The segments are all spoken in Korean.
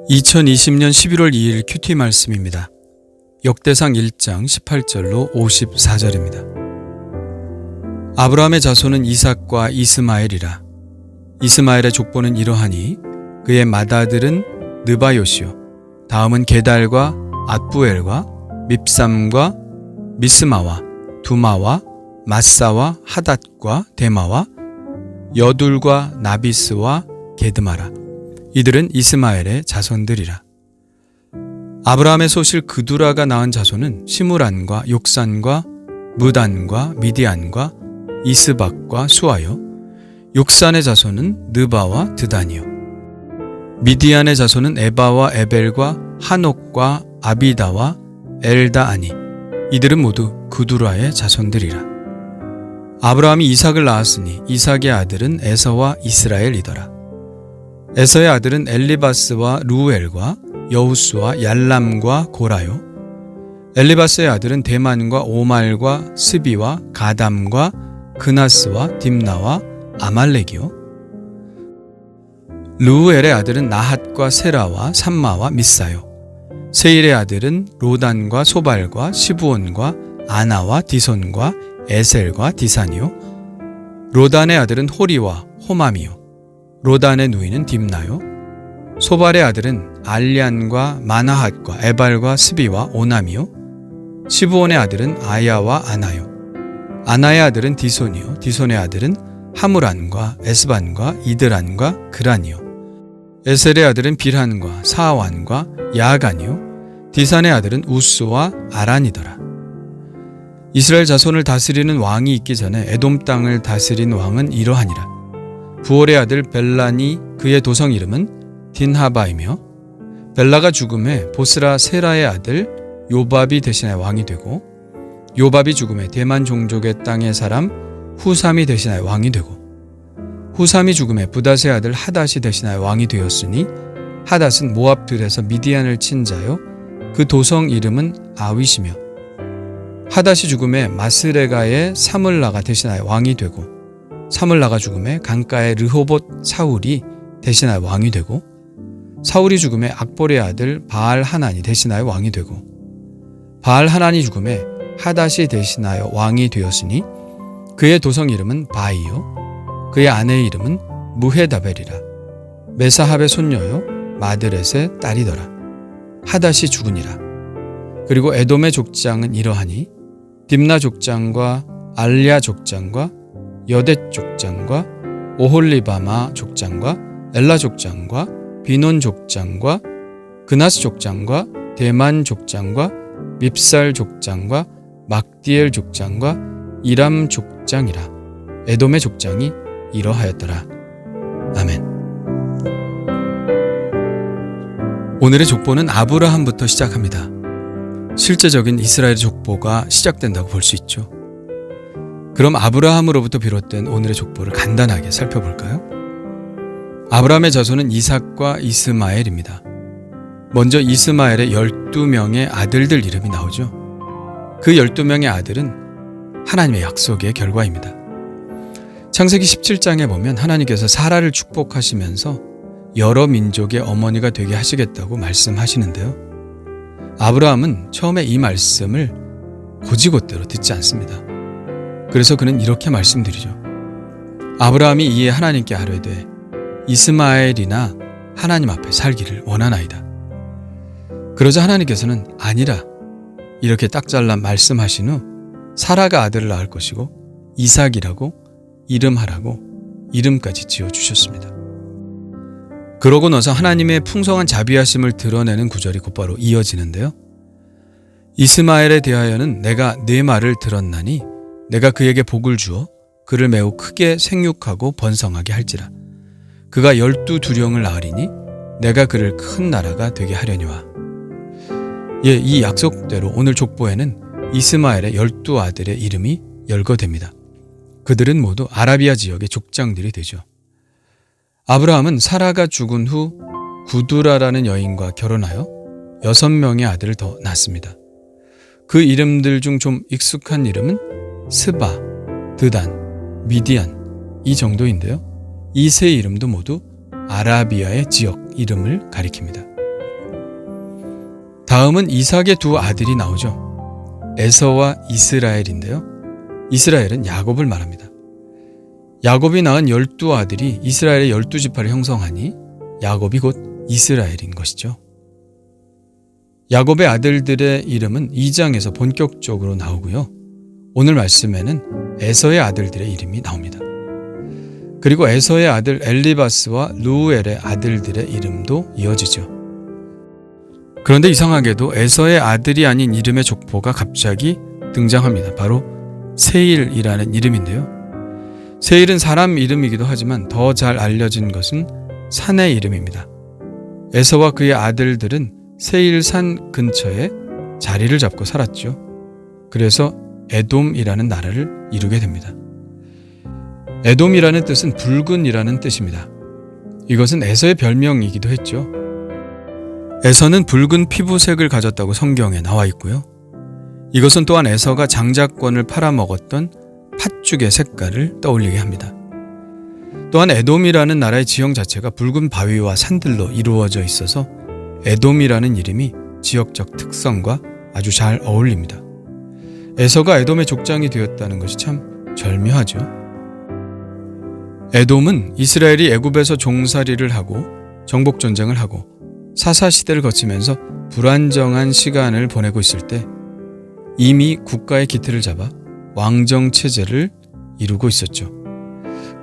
2020년 11월 2일 큐티 말씀입니다. 역대상 1장 18절로 54절입니다. 아브라함의 자손은 이삭과 이스마엘이라. 이스마엘의 족보는 이러하니 그의 맏아들은 느바요시요, 다음은 게달과 앗부엘과 밉삼과 미스마와 두마와 마사와 하닷과 데마와 여둘과 나비스와 게드마라. 이들은 이스마엘의 자손들이라. 아브라함의 소실 그두라가 낳은 자손은 시므란과 욕산과 무단과 미디안과 이스박과 수아요. 욕산의 자손은 느바와 드단이요. 미디안의 자손은 에바와 에벨과 한옥과 아비다와 엘다아니. 이들은 모두 그두라의 자손들이라. 아브라함이 이삭을 낳았으니 이삭의 아들은 에서와 이스라엘이더라. 에서의 아들은 엘리바스와 루엘과 여우스와 얄람과 고라요. 엘리바스의 아들은 데만과 오말과 스비와 가담과 그나스와 딥나와 아말렉이요. 루엘의 아들은 나핫과 세라와 삼마와 미사요. 세일의 아들은 로단과 소발과 시부온과 아나와 디손과 에셀과 디산이요. 로단의 아들은 호리와 호맘이요. 로단의 누이는 딥나요. 소발의 아들은 알리안과 마나핫과 에발과 스비와 오남이요. 시부온의 아들은 아야와 아나요. 아나의 아들은 디손이요. 디손의 아들은 하무란과 에스반과 이드란과 그란이요. 에셀의 아들은 빌한과 사완과 야간이요. 디산의 아들은 우스와 아란이더라. 이스라엘 자손을 다스리는 왕이 있기 전에 에돔 땅을 다스린 왕은 이러하니라. 부올의 아들 벨란이 그의 도성 이름은 딘하바이며, 벨라가 죽음에 보스라 세라의 아들 요밥이 대신하여 왕이 되고, 요밥이 죽음에 대만 종족의 땅의 사람 후삼이 대신하여 왕이 되고, 후삼이 죽음에 부닷의 아들 하닷이 대신하여 왕이 되었으니, 하닷은 모압들에서 미디안을 친 자요, 그 도성 이름은 아윗이며, 하닷이 죽음에 마스레가의 사물라가 대신하여 왕이 되고, 사물라가 죽음에 강가의 르호봇 사울이 대신하여 왕이 되고, 사울이 죽음에 악볼의 아들 바알 하난이 대신하여 왕이 되고, 바알 하난이 죽음에 하닷이 대신하여 왕이 되었으니 그의 도성 이름은 바이요, 그의 아내의 이름은 무헤다벨이라. 메사합의 손녀요 마드렛의 딸이더라. 하닷이 죽으니라. 그리고 에돔의 족장은 이러하니 딥나 족장과 알랴 족장과 여댓 족장과 오홀리바마 족장과 엘라 족장과 비논 족장과 그나스 족장과 대만 족장과 밉살 족장과 막디엘 족장과 이람 족장이라. 에돔의 족장이 이러하였더라. 아멘. 오늘의 족보는 아브라함부터 시작합니다. 실제적인 이스라엘의 족보가 시작된다고 볼 수 있죠. 그럼 아브라함으로부터 비롯된 오늘의 족보를 간단하게 살펴볼까요? 아브라함의 자손은 이삭과 이스마엘입니다. 먼저 이스마엘의 12명의 아들들 이름이 나오죠. 그 12명의 아들은 하나님의 약속의 결과입니다. 창세기 17장에 보면 하나님께서 사라를 축복하시면서 여러 민족의 어머니가 되게 하시겠다고 말씀하시는데요. 아브라함은 처음에 이 말씀을 곧이곧대로 듣지 않습니다. 그래서 그는 이렇게 말씀드리죠. 아브라함이 이에 하나님께 아뢰되 이스마엘이나 하나님 앞에 살기를 원하나이다. 그러자 하나님께서는 아니라 이렇게 딱 잘라 말씀하신 후 사라가 아들을 낳을 것이고 이삭이라고 이름하라고 이름까지 지어주셨습니다. 그러고 나서 하나님의 풍성한 자비하심을 드러내는 구절이 곧바로 이어지는데요. 이스마엘에 대하여는 내가 네 말을 들었나니 내가 그에게 복을 주어 그를 매우 크게 생육하고 번성하게 할지라. 그가 12두령을 낳으리니 내가 그를 큰 나라가 되게 하려니와. 이 약속대로 오늘 족보에는 이스마엘의 12아들의 이름이 열거됩니다. 그들은 모두 아라비아 지역의 족장들이 되죠. 아브라함은 사라가 죽은 후 구두라라는 여인과 결혼하여 6명의 아들을 더 낳습니다. 그 이름들 중 좀 익숙한 이름은 스바, 드단, 미디안 이 정도인데요. 이 세 이름도 모두 아라비아의 지역 이름을 가리킵니다. 다음은 이삭의 두 아들이 나오죠. 에서와 이스라엘인데요. 이스라엘은 야곱을 말합니다. 야곱이 낳은 12아들이 이스라엘의 12지파를 형성하니 야곱이 곧 이스라엘인 것이죠. 야곱의 아들들의 이름은 2장에서 본격적으로 나오고요. 오늘 말씀에는 에서의 아들들의 이름이 나옵니다. 그리고 에서의 아들 엘리바스와 루엘의 아들들의 이름도 이어지죠. 그런데 이상하게도 에서의 아들이 아닌 이름의 족보가 갑자기 등장합니다. 바로 세일이라는 이름인데요. 세일은 사람 이름이기도 하지만 더 잘 알려진 것은 산의 이름입니다. 에서와 그의 아들들은 세일산 근처에 자리를 잡고 살았죠. 그래서 에돔이라는 나라를 이루게 됩니다. 에돔이라는 뜻은 붉은이라는 뜻입니다. 이것은 에서의 별명이기도 했죠. 에서는 붉은 피부색을 가졌다고 성경에 나와 있고요. 이것은 또한 에서가 장자권을 팔아먹었던 팥죽의 색깔을 떠올리게 합니다. 또한 에돔이라는 나라의 지형 자체가 붉은 바위와 산들로 이루어져 있어서 에돔이라는 이름이 지역적 특성과 아주 잘 어울립니다. 에서가 에돔의 족장이 되었다는 것이 참 절묘하죠. 에돔은 이스라엘이 애굽에서 종살이를 하고 정복전쟁을 하고 사사시대를 거치면서 불안정한 시간을 보내고 있을 때 이미 국가의 기틀을 잡아 왕정체제를 이루고 있었죠.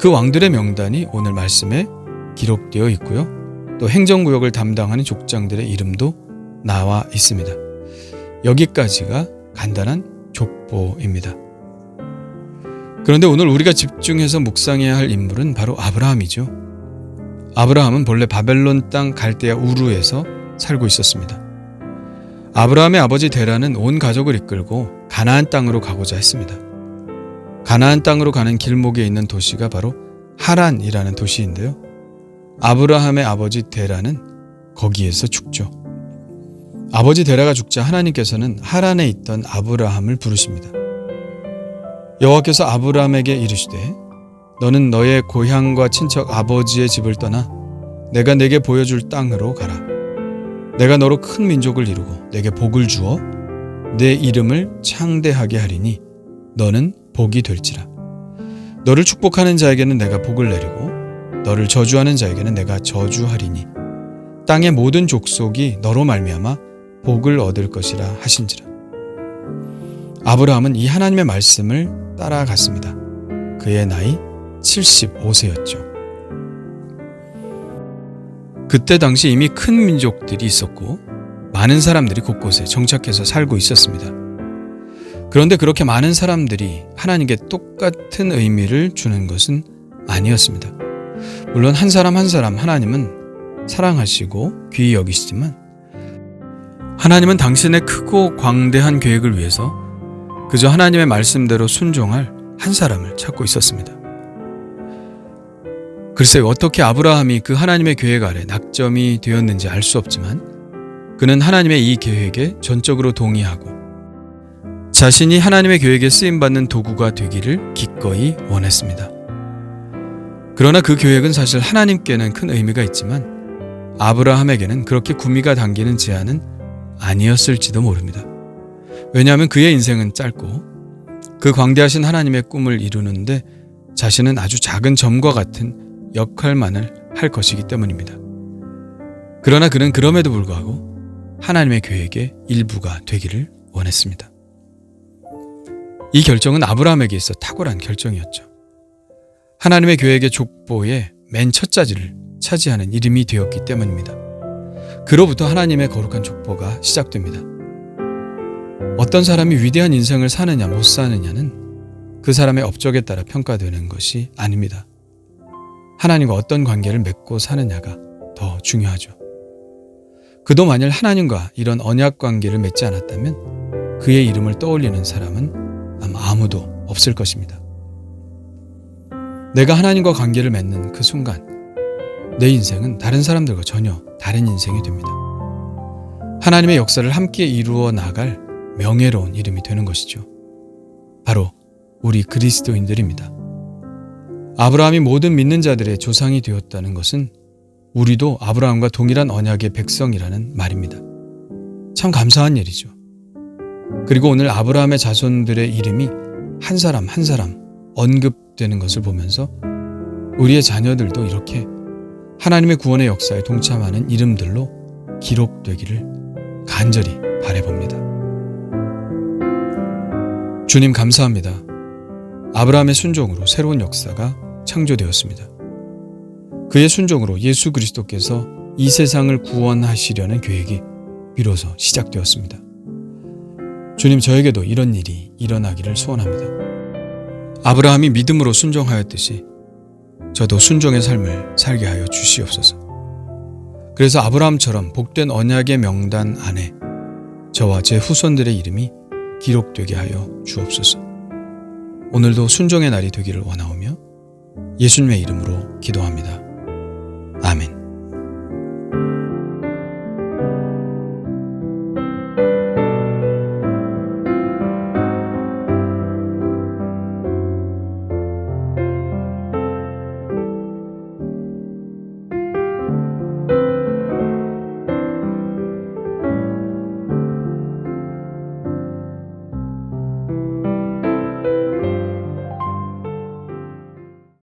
그 왕들의 명단이 오늘 말씀에 기록되어 있고요. 또 행정구역을 담당하는 족장들의 이름도 나와 있습니다. 여기까지가 간단한 족보입니다. 그런데 오늘 우리가 집중해서 묵상해야 할 인물은 바로 아브라함이죠. 아브라함은 본래 바벨론 땅 갈대아 우르에서 살고 있었습니다. 아브라함의 아버지 데라는 온 가족을 이끌고 가나안 땅으로 가고자 했습니다. 가나안 땅으로 가는 길목에 있는 도시가 바로 하란이라는 도시인데요. 아브라함의 아버지 데라는 거기에서 죽죠. 아버지 데라가 죽자 하나님께서는 하란에 있던 아브라함을 부르십니다. 여호와께서 아브라함에게 이르시되 너는 너의 고향과 친척 아버지의 집을 떠나 내가 내게 보여줄 땅으로 가라. 내가 너로 큰 민족을 이루고 내게 복을 주어 내 이름을 창대하게 하리니 너는 복이 될지라. 너를 축복하는 자에게는 내가 복을 내리고 너를 저주하는 자에게는 내가 저주하리니 땅의 모든 족속이 너로 말미암아 복을 얻을 것이라 하신지라. 아브라함은 이 하나님의 말씀을 따라갔습니다. 그의 나이 75세였죠. 그때 당시 이미 큰 민족들이 있었고 많은 사람들이 곳곳에 정착해서 살고 있었습니다. 그런데 그렇게 많은 사람들이 하나님께 똑같은 의미를 주는 것은 아니었습니다. 물론 한 사람 한 사람 하나님은 사랑하시고 귀히 여기시지만 하나님은 당신의 크고 광대한 계획을 위해서 그저 하나님의 말씀대로 순종할 한 사람을 찾고 있었습니다. 글쎄요, 어떻게 아브라함이 그 하나님의 계획 아래 낙점이 되었는지 알 수 없지만 그는 하나님의 이 계획에 전적으로 동의하고 자신이 하나님의 계획에 쓰임받는 도구가 되기를 기꺼이 원했습니다. 그러나 그 계획은 사실 하나님께는 큰 의미가 있지만 아브라함에게는 그렇게 구미가 당기는 제안은 아니었을지도 모릅니다. 왜냐하면 그의 인생은 짧고 그 광대하신 하나님의 꿈을 이루는데 자신은 아주 작은 점과 같은 역할만을 할 것이기 때문입니다. 그러나 그는 그럼에도 불구하고 하나님의 계획의 일부가 되기를 원했습니다. 이 결정은 아브라함에게 있어 탁월한 결정이었죠. 하나님의 계획의 족보의 맨 첫 자리를 차지하는 이름이 되었기 때문입니다. 그로부터 하나님의 거룩한 족보가 시작됩니다. 어떤 사람이 위대한 인생을 사느냐 못 사느냐는 그 사람의 업적에 따라 평가되는 것이 아닙니다. 하나님과 어떤 관계를 맺고 사느냐가 더 중요하죠. 그도 만일 하나님과 이런 언약 관계를 맺지 않았다면 그의 이름을 떠올리는 사람은 아마 아무도 없을 것입니다. 내가 하나님과 관계를 맺는 그 순간 내 인생은 다른 사람들과 전혀 다른 인생이 됩니다. 하나님의 역사를 함께 이루어 나갈 명예로운 이름이 되는 것이죠. 바로 우리 그리스도인들입니다. 아브라함이 모든 믿는 자들의 조상이 되었다는 것은 우리도 아브라함과 동일한 언약의 백성이라는 말입니다. 참 감사한 일이죠. 그리고 오늘 아브라함의 자손들의 이름이 한 사람 한 사람 언급되는 것을 보면서 우리의 자녀들도 이렇게 하나님의 구원의 역사에 동참하는 이름들로 기록되기를 간절히 바라봅니다. 주님 감사합니다. 아브라함의 순종으로 새로운 역사가 창조되었습니다. 그의 순종으로 예수 그리스도께서 이 세상을 구원하시려는 계획이 비로소 시작되었습니다. 주님, 저에게도 이런 일이 일어나기를 소원합니다. 아브라함이 믿음으로 순종하였듯이 저도 순종의 삶을 살게 하여 주시옵소서. 그래서 아브라함처럼 복된 언약의 명단 안에 저와 제 후손들의 이름이 기록되게 하여 주옵소서. 오늘도 순종의 날이 되기를 원하오며 예수님의 이름으로 기도합니다. 아멘.